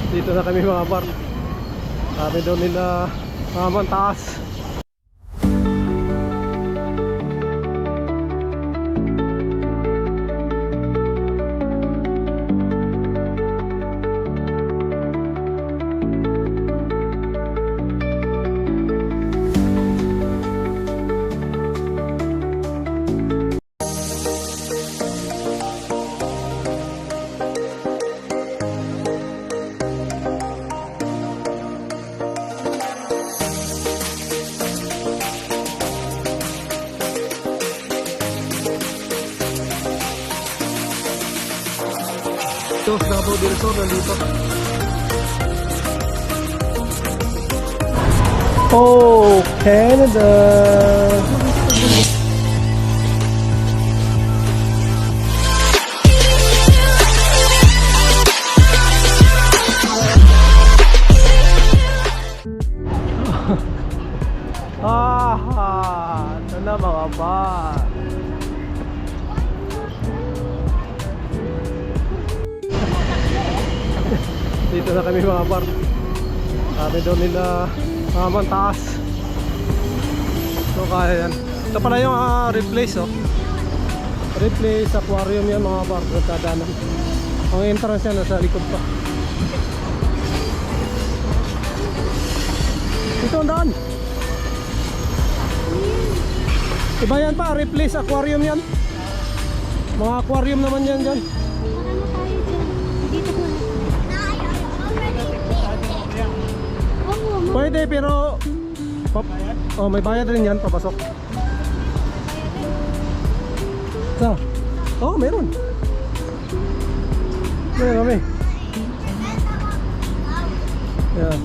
Dito na kami mga par. Sabi daw nila taas. Ito, Davao del Sur, nandito. Oh, Canada! Ito na mga pa. Dito na kami mga par. Sabi daw nila taas. So kaya yan. Ito pala yung replace replace aquarium yan mga par. Nagkadanan. Ang entrance yan nasa likod pa. Ito ang daan. Iba yan pa, replace aquarium yan. Mga aquarium naman yan dyan. Pwede pero may bayad rin yan papasok. Sa? Meron. Meron kami. Yeah.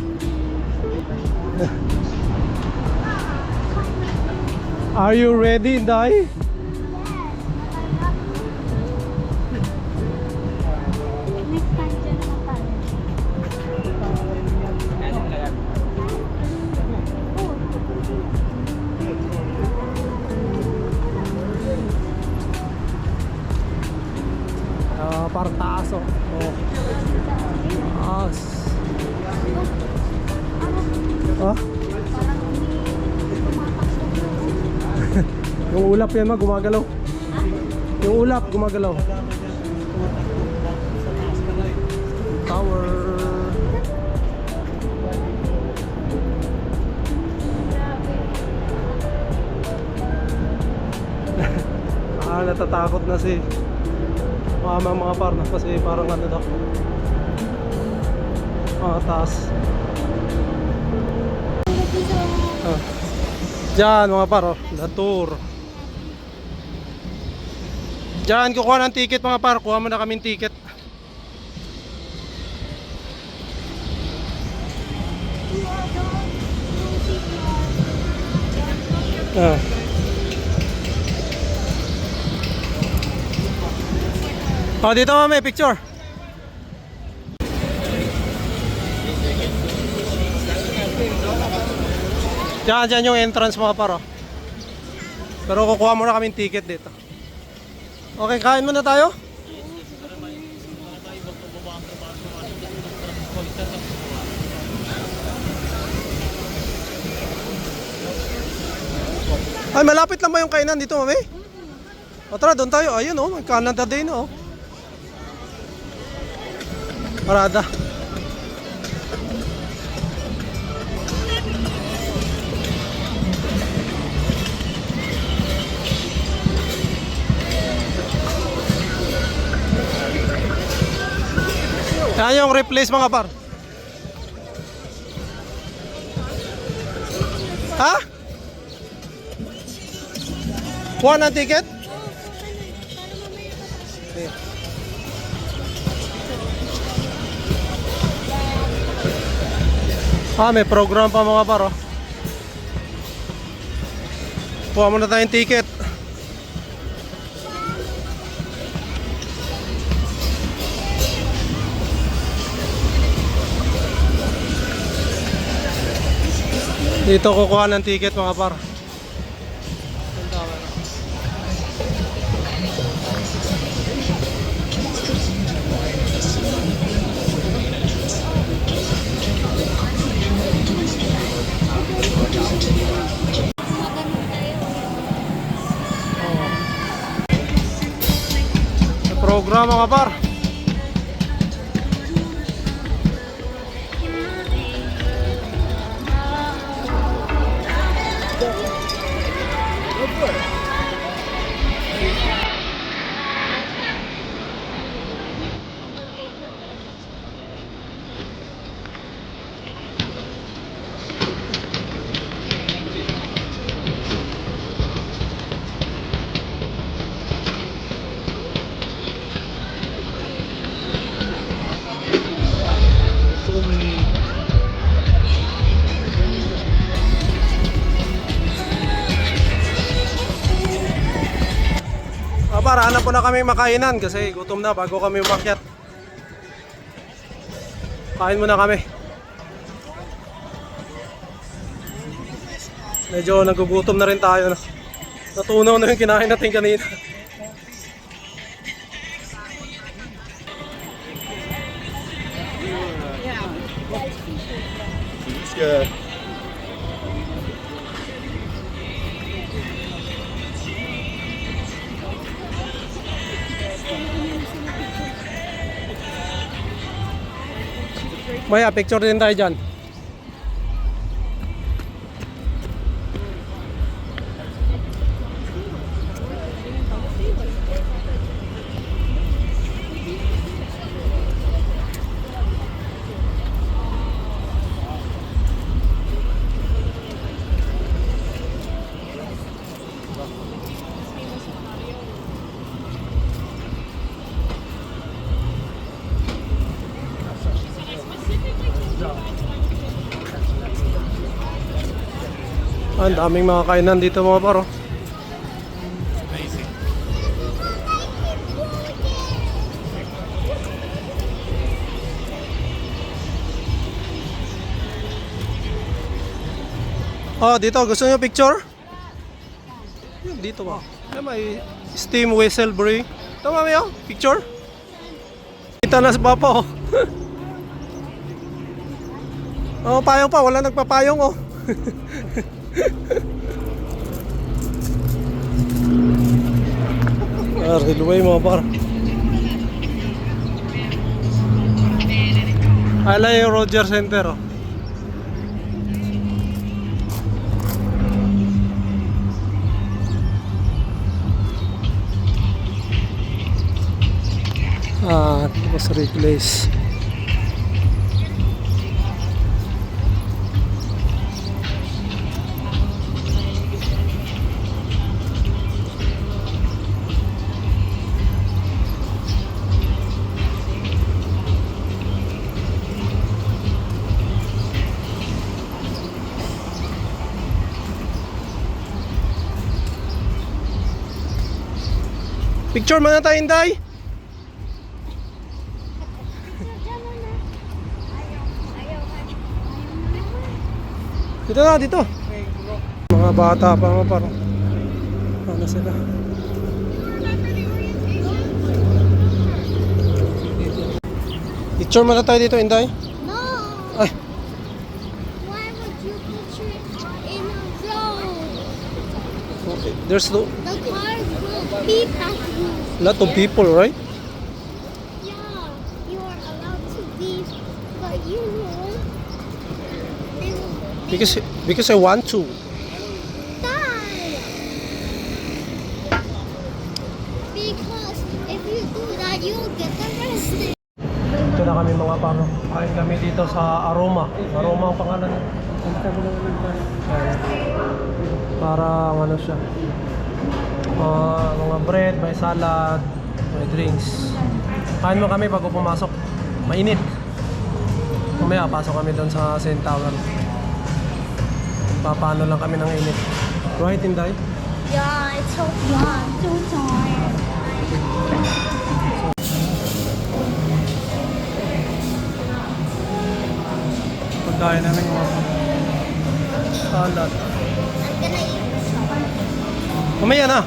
Are you ready, Dai? Parang taas taas. Yung ulap yan gumagalaw. Yung ulap gumagalaw. Tower. Natatakot na si mga par na kasi parang ano daw. Taas. Diyan mga par, the tour. Diyan kukuha ng ticket mga par, kuha mo na kaming ticket. Dito may picture. Diyan yung entrance mga paro. Pero kukuha muna kaming ticket dito. Okay, kain muna tayo. Ay, malapit lang ba yung kainan dito, mami? Tara, doon tayo. Ayun may Canada Day na Parada. Yan yung replace mga par. Ha? Kuha ng ticket? May program pa mga par. Kuha muna tayong ticket. Dito kukuha ng ticket mga par. na mga par. Para hanap po na kami makainan kasi gutom na bago kami umakyat. Kain muna kami. Medyo nagugutom na rin tayo. Natunaw na yung kinain natin kanina. Yeah. Maya, picture din tayo dyan. Ang daming mga kainan dito mga paro. Oh, dito gusto niyo picture? Dito ba? May steam whistle brewing. Tama mo picture? Kita na sa papa oh. Oh, payong pa, wala nagpapayong oh. Railway mga par. Ala yung Roger Center oh. Tapos replace. Picture muna tayo, Inday. Dito na, dito. Mga bata pa mga parang. Ano sila? Picture muna tayo dito, Inday. No. Ay, Why would you picture it in a road? okay. There's no, The cars will beep at you. lot of people, right? Yeah, you are allowed to beep, but you know they will Because I want to. die. Because if you do that, you will get arrested. Ito na kami mga paro. Kain kami dito sa Aroma. Aroma ang pangalan. Ayan. Parang ano siya. Mga bread, may salad, may drinks. Kain mo kami bago pumasok. Mainit. Mamaya pasok kami doon sa St. Tower. Papaano lang kami ng init. Right, Inday? Yeah, it's so fun. So tired. Pagkain namin mga salad. I'm gonna eat this one. Mamaya na.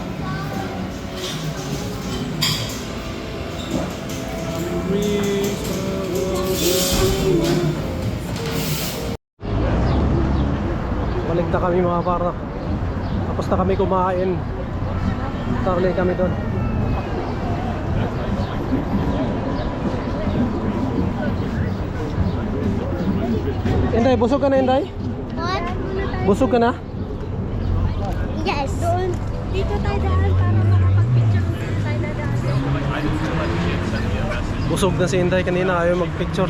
Balik na kami mga para. Tapos na kami kumain. Tarlay kami doon. Inday, busog ka na, Inday? What? Busog ka na? Yes. Doon, dito tayo daan para makapag-picture tayo daan. Busog na si Inday kanina, ayaw mag-picture.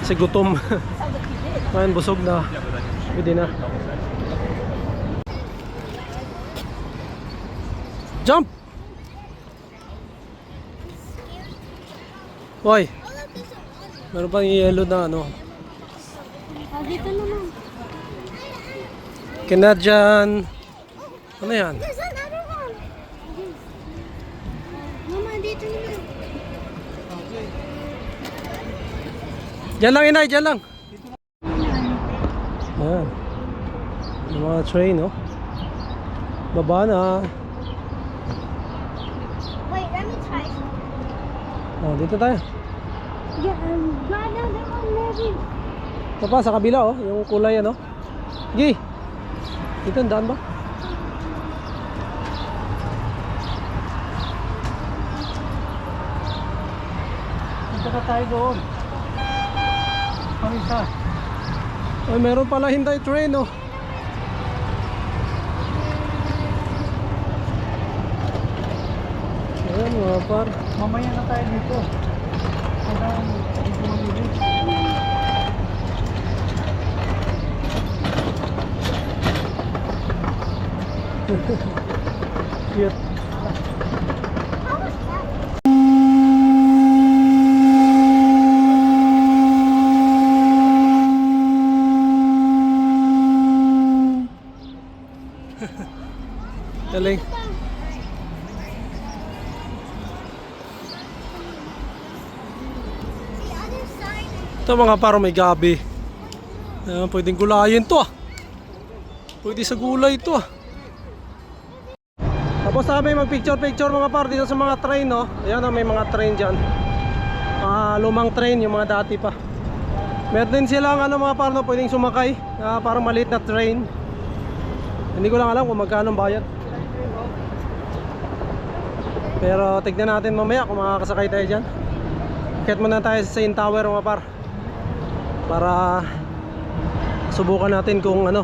Kasi gutom. Ngayon, busog na. Pwede na. Jump! Why? Meron pang yellow na ano. Dito naman. Canadian. Ano yan? There's another one. Mama, dito naman. Diyan lang, Inay, diyan lang. Ayan. Yung mga train, no? Baba na. Wait, let me try. Oh, dito tayo. Yeah, go another one, maybe. Ito pa, sa kabila, oh. Yung kulay, ano? Gi! Dito, ang daan ba? Dito na tayo doon. Pangisa. Ay, meron pala Hyundai train, oh. Ayan, mga par. Mamaya na tayo dito. Hanggang dito mamili. Cute. Galing. The other side. Ito mga parang may gabi. Pwedeng gulayin to ah. Pwede sa gulay to ah. Tapos sabi mag-picture-picture mga par dito sa mga train, no? Ayan na, may mga train dyan. Lumang train, yung mga dati pa. Meron din silang ano mga par, no? Pwedeng sumakay. Parang maliit na train. Hindi ko lang alam kung magkano ang bayad. Pero tignan natin mamaya kung makakasakay tayo dyan. Akit muna tayo sa Saint Tower mga par, para subukan natin kung ano,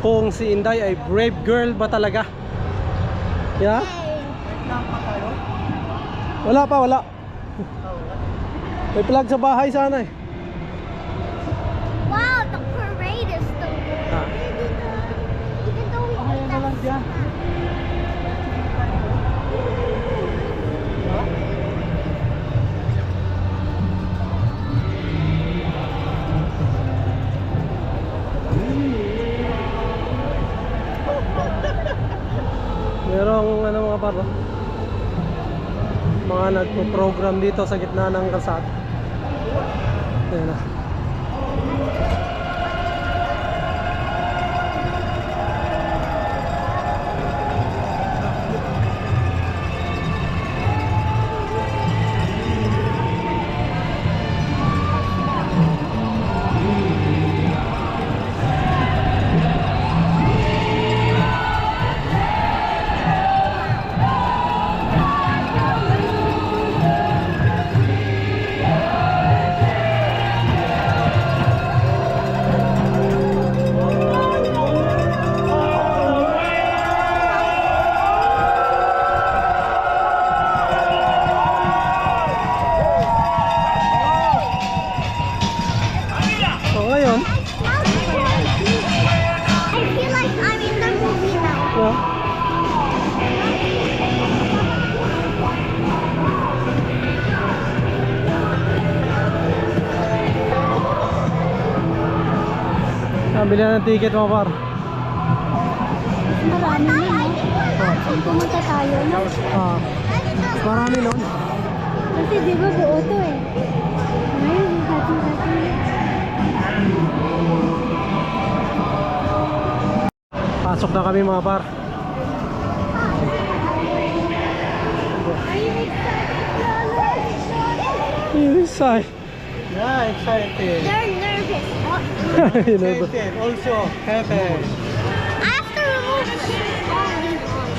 kung si Inday ay brave girl ba talaga. Yeah? Wala pa, wala. May plug sa bahay sana eh. Wow, the parade is so good. Ah. Even though we Mamaya na lang dyan. Merong ano mga par, no? Mga nagpo-program dito sa gitna ng kalsada. Ayan na. So ngayon, I feel like I'm in the movie now. yeah. Bili na ng ticket mga par. Marami na, no? Pumunta tayo, no? Marami nun. Kasi di ba buo to eh. Ayun, hati-hati. Pasok na kami mga par. Inside. Yeah, excited. They're nervous. Excited. Also happy. I have to remove the shirt.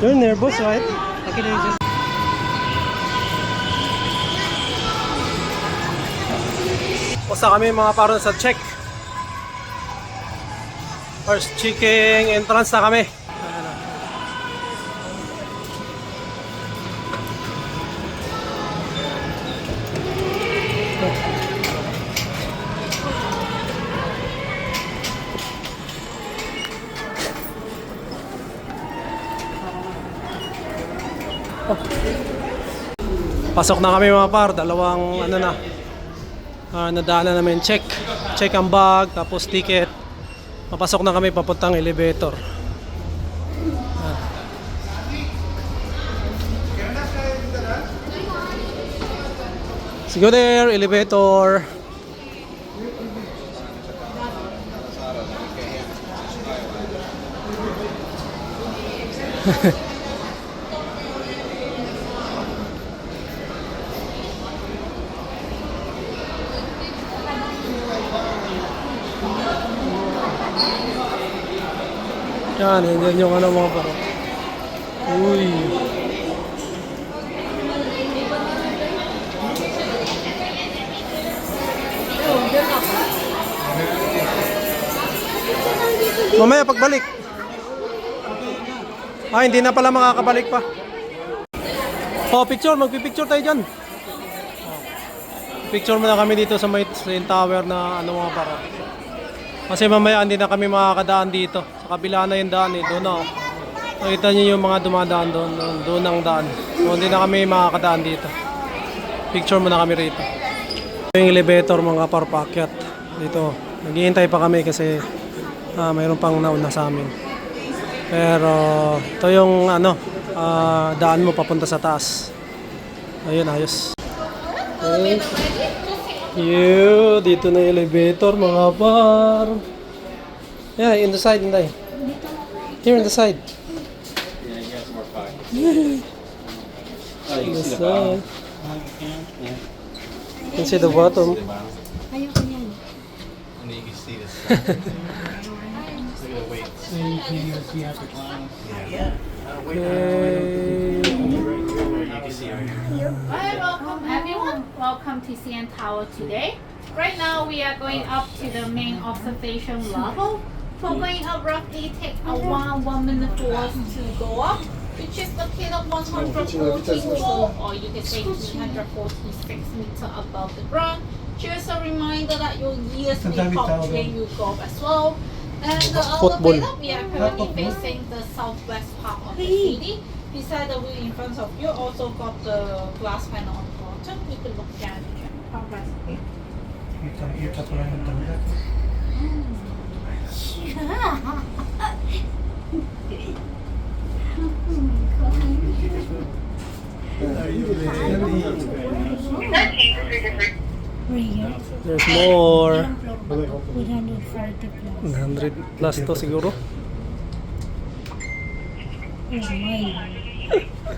You're nervous, right? Okay, just Basta kami mga par sa check. First checking entrance na kami. Pasok na kami mga par, dalawang ano na. Nadaanan namin check ang bag, tapos ticket. Papasok na kami papuntang elevator. Let's go there, elevator. Yan yung ano mga parang. Uy. Mamaya pagbalik. Hindi na pala makakabalik pa. Oh, picture, magpipicture tayo dyan. Picture muna kami dito sa may tower na ano mga parang. Kasi mamaya hindi na kami makakadaan dito. Sa kabila na yung daan eh. Doon na. Nakita niyo yung mga dumadaan doon. Doon ang daan. So hindi na kami makakadaan dito. Picture muna kami rito. Yung elevator mga parpakyat. Dito. Naghihintay pa kami kasi mayroon pang nauna sa amin. Pero ito yung ano, daan mo papunta sa taas. Ayun, ayos. Okay. Dito na yung elevator mga par. Yeah, in the side, Inday. Here in the side. In the side. You can see the bottom. Ayoko yan. And then you can see this. Look at the weights. So you have to climb. You can see right here. Hi, welcome everyone. Welcome to CN Tower today. Right now we are going up to the main observation level. For going up roughly take around 1 minute for us to go up, which is located 144 or you can say 346 meters above the ground. Just a reminder that your ears may pop when you go up as well. And the elevator, we are currently facing the southwest part of the city. Beside the wheel in front of you, also got the glass panel on the bottom. You can look down and check the progress. You're talking about the There's more. 140 plus. 100 plus to siguro.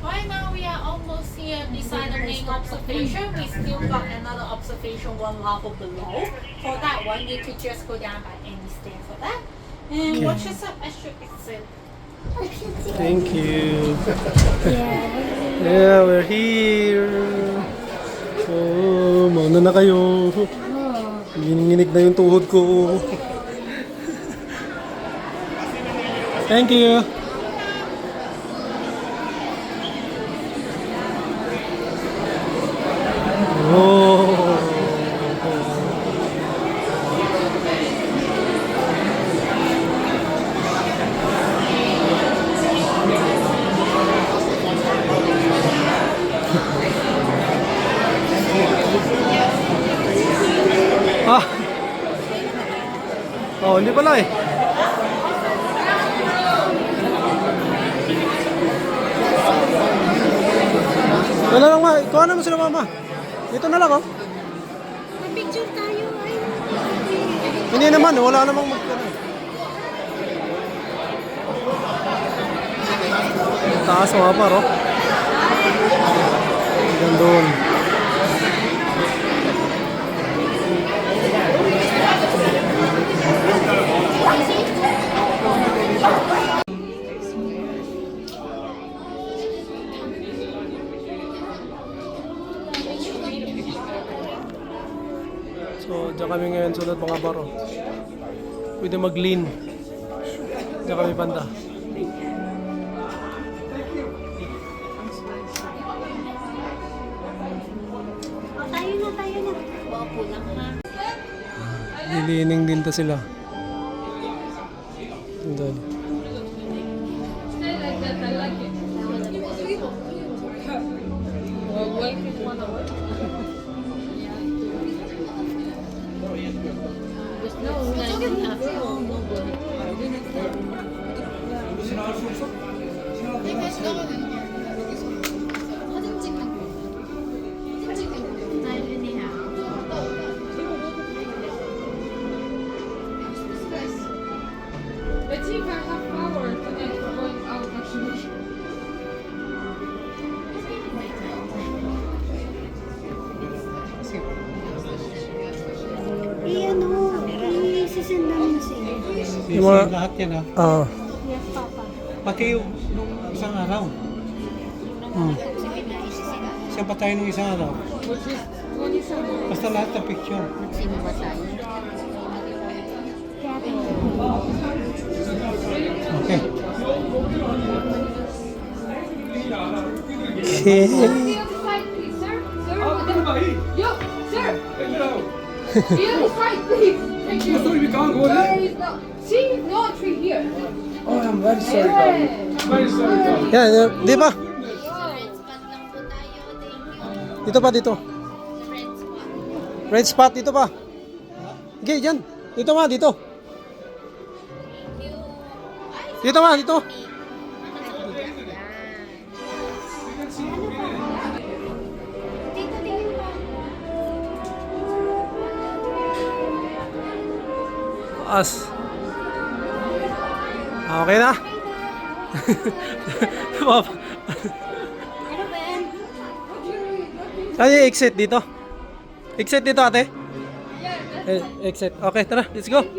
Right now we are almost here beside the main observation. We still got another observation one level below. For that one, you could just go down by any stair for that. And Okay. watch yourself as you exit. Thank you. Yeah. Yeah, we're here. Oh, mauna na kayo. Gininginig na yung tuhod ko. Thank you. Oh. Oh, hindi pala eh. Wala lang ma. Kuha naman sila mama. Dito na lang oh. Picture tayo. Ay. Hindi naman, wala namang taas mga par oh. Hanggang doon. So, dyan kami ngayon sunod mga baro. Pwede mag-lean. Diyan kami banda. Oh, tayo na, tayo na. Wapo lang ha. Lilining din to sila. Doon. Let's see if I have power and then we're going out actually. Isisendan mo siya. Yung mga... Lahat yan ah. Yes, Papa. Pati yung nung isang araw. Saan pa tayo nung isang araw? Which is 27. Basta lahat ng picture. Okay. Okay. The other side, please, sir. Sir, yo, sir. The other side, please. Thank you. We can't go there. There is no. See, no tree here. Oh, I'm very sorry. Very sorry. Yan, di ba? Red spot lang po tayo. Thank you. Dito pa, dito. Red spot. Red spot, dito pa. Okay, dyan. Dito ma, dito. Thank you. Ay, Dito ma, dito. Dito, tingin pa. As. Okay na? Ano ba yan? Saan yung exit dito? Exit dito ate? Exit. Okay, tara. Let's go. Thank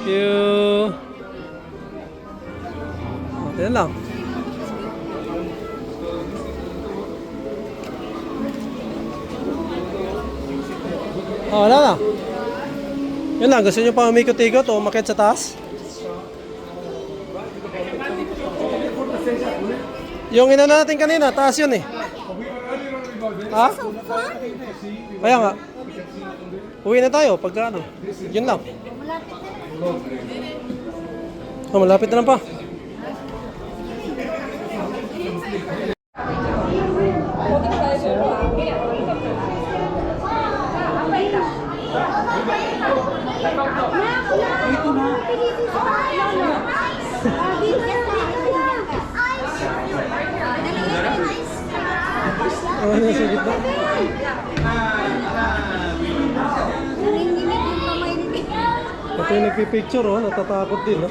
you. Okay lang. Oh, wala na. Yun lang. Gusto nyo pa umikot-ikot o umakyat sa taas? Yung ina natin kanina, taas yun eh. Ha? Kaya nga. Uwi na tayo pagka ano. Yun lang. Oh, malapit na lang pa. Oh, nasa gitna. Nanginginig yung kamay ni Ito yung nagpipicture oh, natatakot din oh.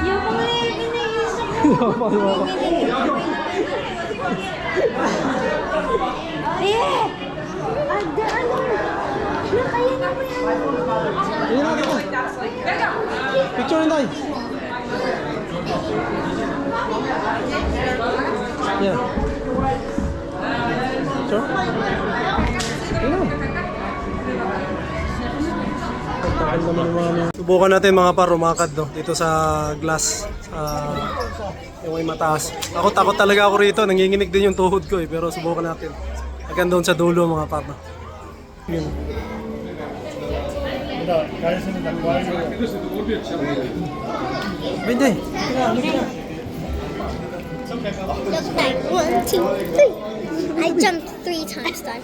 Yung mga iniisip Ada ano? Nakaya na mo yan. Ayun na, dito. Picture na tayo. Yeah. Picture? Ayun. Pagkakan naman ng mga... Subukan natin mga par, umakad no, dito sa glass. Yung may mataas. Takot talaga ako rito. Nanginginig din yung tuhod ko eh. Pero subukan natin. Hanggang doon sa dulo mga par. No. Yun. Binday. Look back. 1, 2, 3. I jumped 3 times though.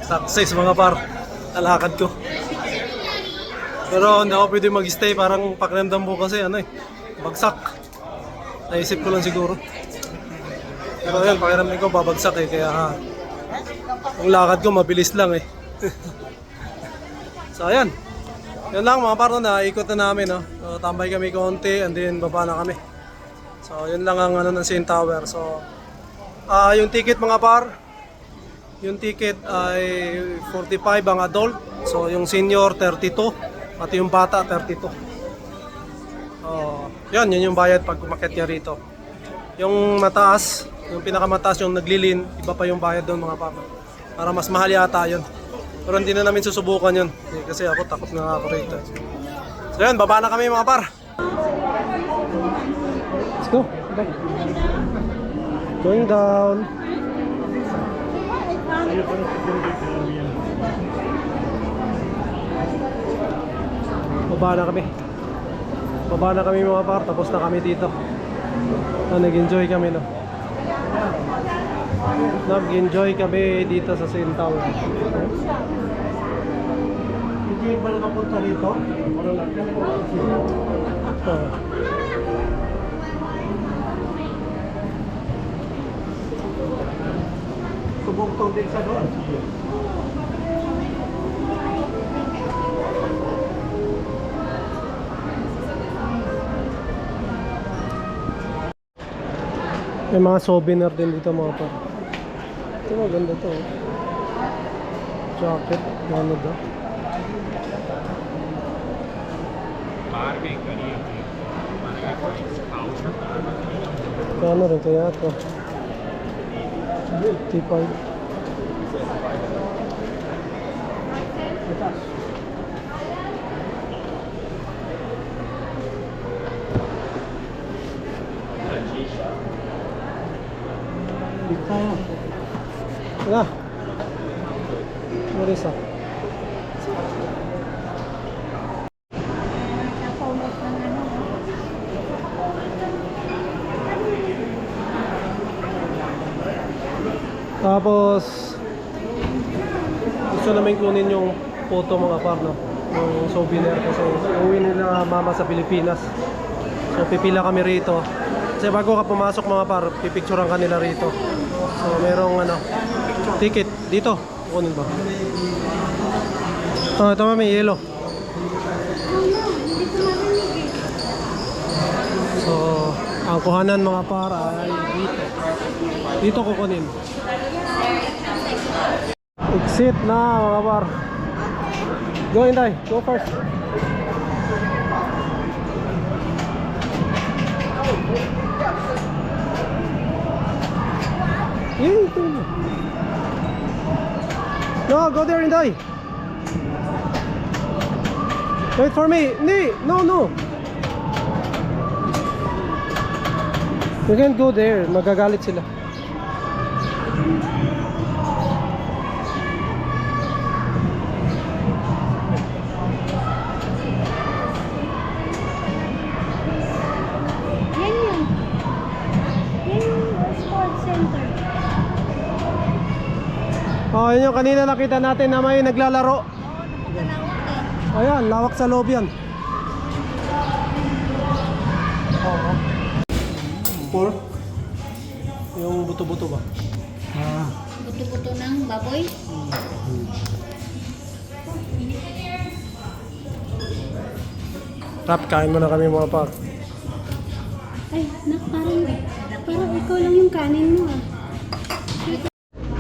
Success mga par. Alakad ko. Pero hindi ako pwede mag-stay. Parang pakiramdam ko kasi ano eh. Bagsak. Naisip ko lang siguro. Pero yun, pakiramdam ko babagsak eh. Kaya yung lakad ko mabilis lang eh. So ayan. Yun lang mga par, naikot na namin. No? So, tambay kami konti and then baba na kami. So yun lang ang ano ng CN Tower. So Yung ticket mga par, yung ticket ay 45 ang adult. So yung senior 32 at yung bata 32. Yun yung bayad pag umakyat niya rito. Yung mataas, yung pinakamataas yung naglilin, iba pa yung bayad doon mga par. Para mas mahal yata yun. Pero hindi na namin susubukan yun. Kasi ako takot na ako rito. So yun, baba na kami mga par. Let's go. Bye. Going down. Baba na kami. Baba na kami mga par. Tapos na kami dito. Nag-enjoy kami no. Nag-enjoy kami dito sa St. Tower. Hindi ba napunta dito? Subok din sa doon. May mga souvenir din dito mga par. Ito maganda to. Jacket, ano daw? Kano rin kaya ito? Tipay. Wala. Marisa. Tapos gusto namin kunin yung photo mga par no? Yung souvenir kasi uwi nila mama sa Pilipinas. So pipila kami rito. Kasi bago ka pumasok mga par, pipicturean ka nila rito. So merong ano, ticket dito. Kunin ba? Ito may yellow. So ang kuhanan mga par ay dito. Dito kukunin. Exit na mga par. Go Inday, go first. No, go there Inday. Wait for me. No. You can't go there. Magagalit sila. Oh, yun yung kanina nakita natin na may naglalaro. Ayan, lawak sa loob yan. Pork. Yung buto-buto ba? Buto-buto ng baboy. Rap, kain mo na kami mga par. Ay, parang ikaw lang yung kanin mo ah.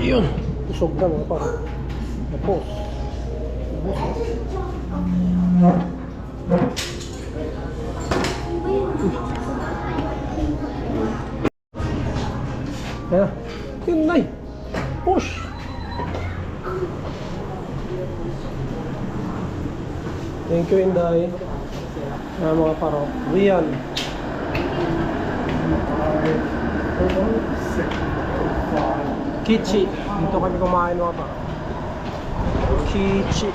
Yun. Usog na mga par. Tapos. Kaya, yun na. Push. Thank you Inday. Mga paro. Rian. Kichi. Dito kami kumain mga paro. Kichi.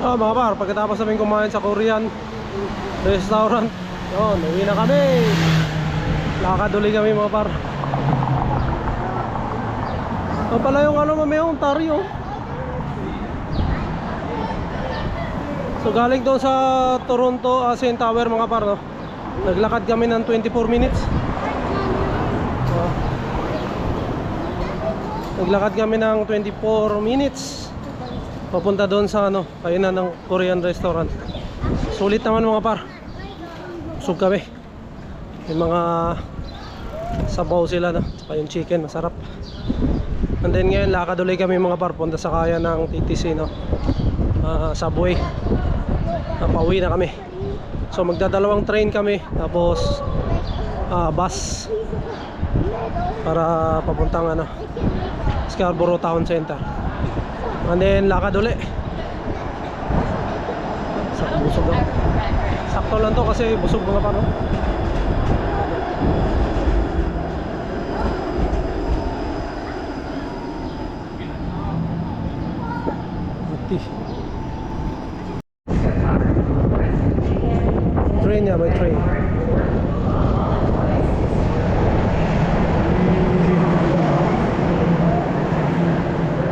Mga par, pagkatapos namin kumain sa Korean restaurant, yun, uwi na kami. Lakad ulit kami mga par. Ito pala yung ano mamaya, Ontario. So galing doon sa Toronto, St. Tower mga par no? Naglakad kami ng 24 minutes. Naglakad kami ng 24 minutes papunta doon sa ano, kainan ng Korean restaurant. Sulit naman mga par. busog kami. Yung mga sabaw sila, no? Saka yung chicken, masarap. And then ngayon, lakad ulit kami mga par, punta sa kaya ng TTC, no? Subway. Pauwi na kami. So magdadalawang train kami, tapos bus para papuntang ano, Scarborough Town Center. And then lakad ulit. Busog ako. Sakto lang to kasi busog mga par, no? Train niya, may train.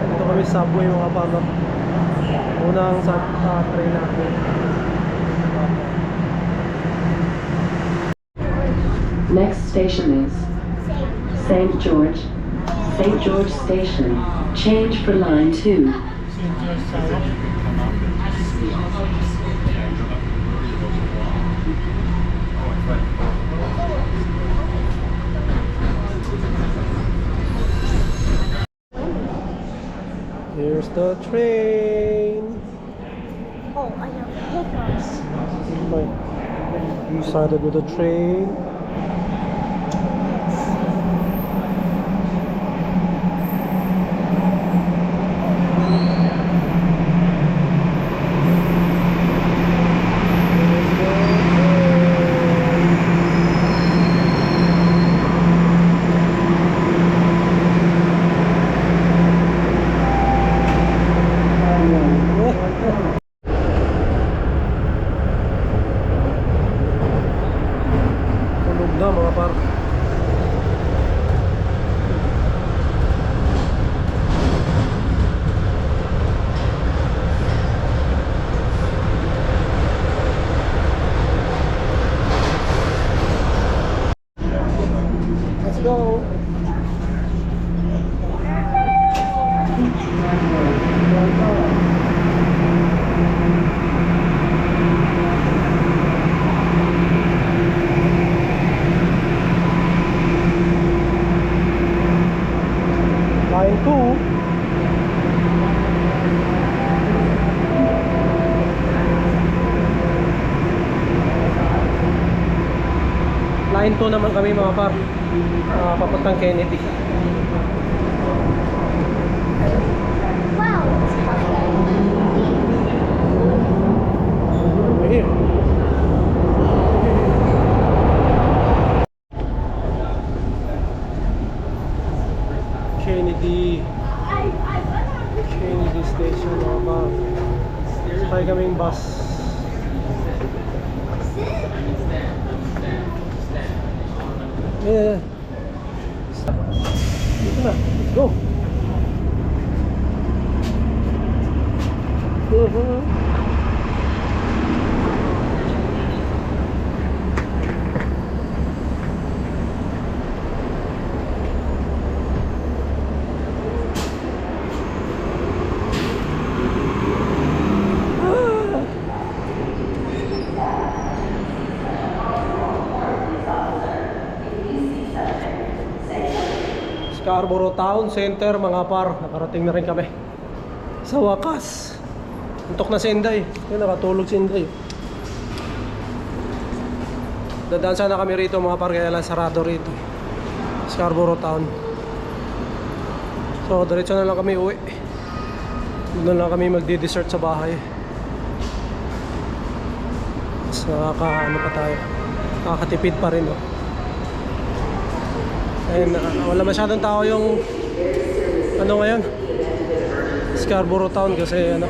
Ito kami subway mga pama. Unang sa train natin. Next station is St. George Station. Change for line 2. Here's the train. Oh, I have hiccups. You started with the train. Tulog na mga par. Let's go. Line 2. Line 2 naman kami mga par. Papuntang Kennedy. Wow. We're here. Kennedy Station mga par. Sakay kaming bus. Yeah. Dito na. Let's go. Scarborough Town Center mga par, nakarating na rin kami sa wakas. Antok na si Inday, yun, nakatulog si Inday. Dadaan sana kami rito mga par, kaya lang sarado rito Scarborough Town. So diretso na lang kami uwi. Doon lang kami magdi-dessert sa bahay. So ano pa tayo, nakakatipid pa rin, no? And wala masyadong tao yung ano ngayon, Scarborough Town, kasi ano,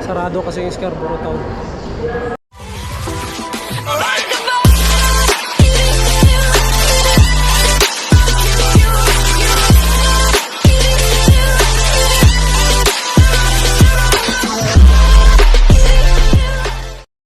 sarado kasi yung Scarborough Town.